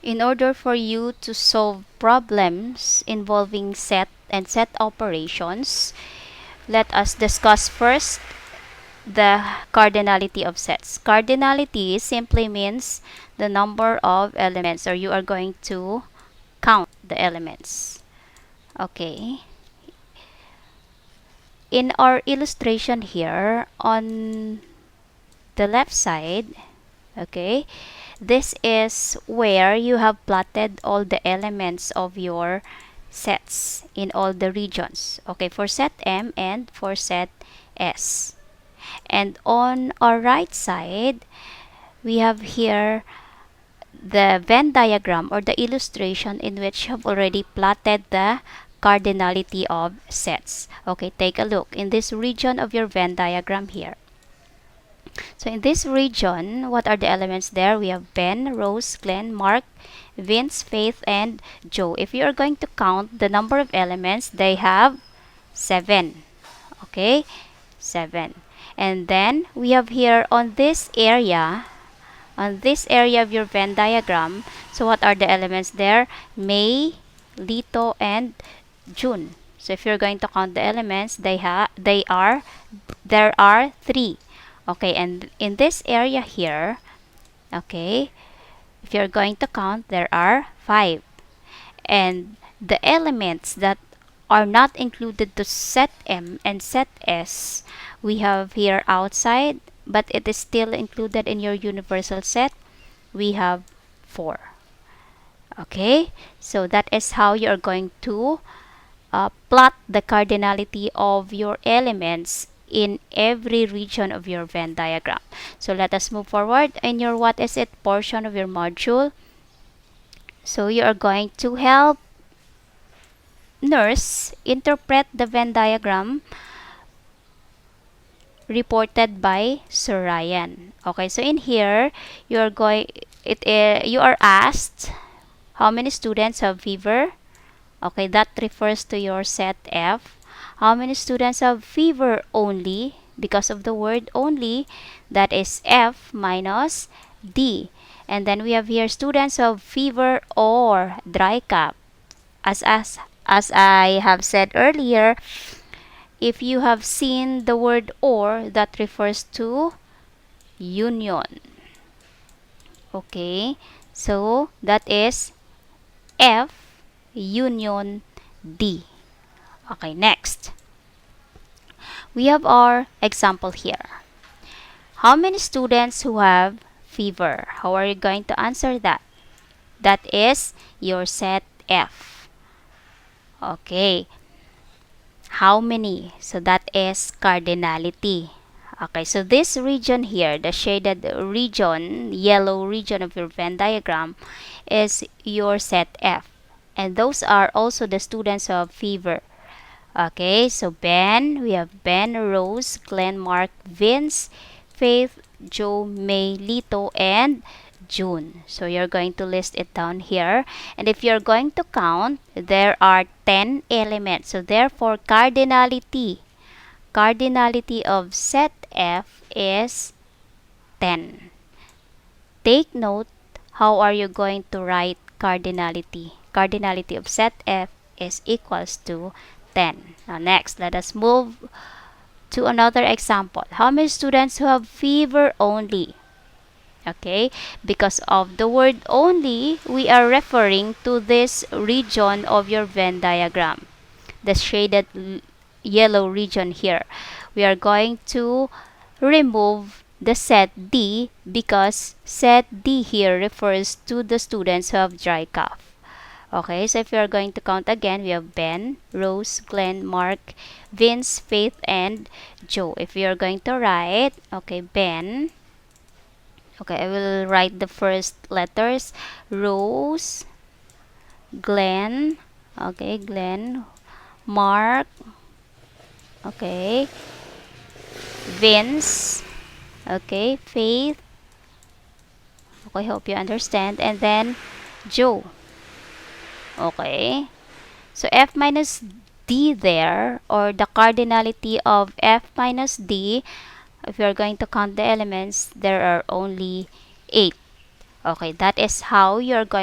In order for you to solve problems involving set and set operations, let us discuss first the cardinality of sets. Cardinality simply means the number of elements, or you are going to count the elements. Okay. In our illustration here, on the left side, okay, this is where you have plotted all the elements of your sets in all the regions. Okay, for set M and for set S. And on our right side, we have here the Venn diagram or the illustration in which you have already plotted the cardinality of sets. Okay, take a look in this region of your Venn diagram here. So in this region, what are the elements there? We have Ben, Rose, Glenn, Mark, Vince, Faith, and Joe. If you are going to count the number of elements, they have 7. Okay, 7. And then we have here on this area of your Venn diagram, so what are the elements there? May, Lito, and June. So if you're going to count the elements, there are 3. Okay, and in this area here, okay, if you're going to count, there are 5. And the elements that are not included to set M and set S, we have here outside, but it is still included in your universal set. We have 4. Okay, so that is how you are going to plot the cardinality of your elements in every region of your Venn diagram. So let us move forward in your what is it portion of your module. So you are going to help Nurse interpret the Venn diagram reported by Sir Ryan. Okay, so in here you are asked how many students have fever. Okay, that refers to your set F. How many students have fever only? Because of the word only, that is F minus D. And then we have here students of fever or dry cough. As I have said earlier, if you have seen the word or, that refers to union. Okay, so that is F union D. Okay, next. We have our example here. How many students who have fever? How are you going to answer that? That is your set F. Okay. How many? So that is cardinality. Okay, so this region here, the shaded region, yellow region of your Venn diagram, is your set F. And those are also the students of fever. Okay, so we have Ben, Rose, Glenn, Mark, Vince, Faith, Joe, May, Lito, and June. So you're going to list it down here. And if you're going to count, there are 10 elements. So therefore, cardinality of set F is 10. Take note, how are you going to write cardinality? Cardinality of set F is equals to 10. Now next, let us move to another example. How many students who have fever only? Okay, because of the word only, we are referring to this region of your Venn diagram, the shaded yellow region here. We are going to remove the set D because set D here refers to the students who have dry cough. Okay, so if we are going to count again, we have Ben, Rose, Glenn, Mark, Vince, Faith, and Joe. If we are going to write, okay, Ben, okay, I will write the first letters. Rose, Glenn, okay, Glenn, Mark, okay, Vince, okay, Faith, okay, hope you understand, and then Joe. Okay, so F minus D there, or the cardinality of F minus D, if you're going to count the elements, there are only 8. Okay, that is how you're going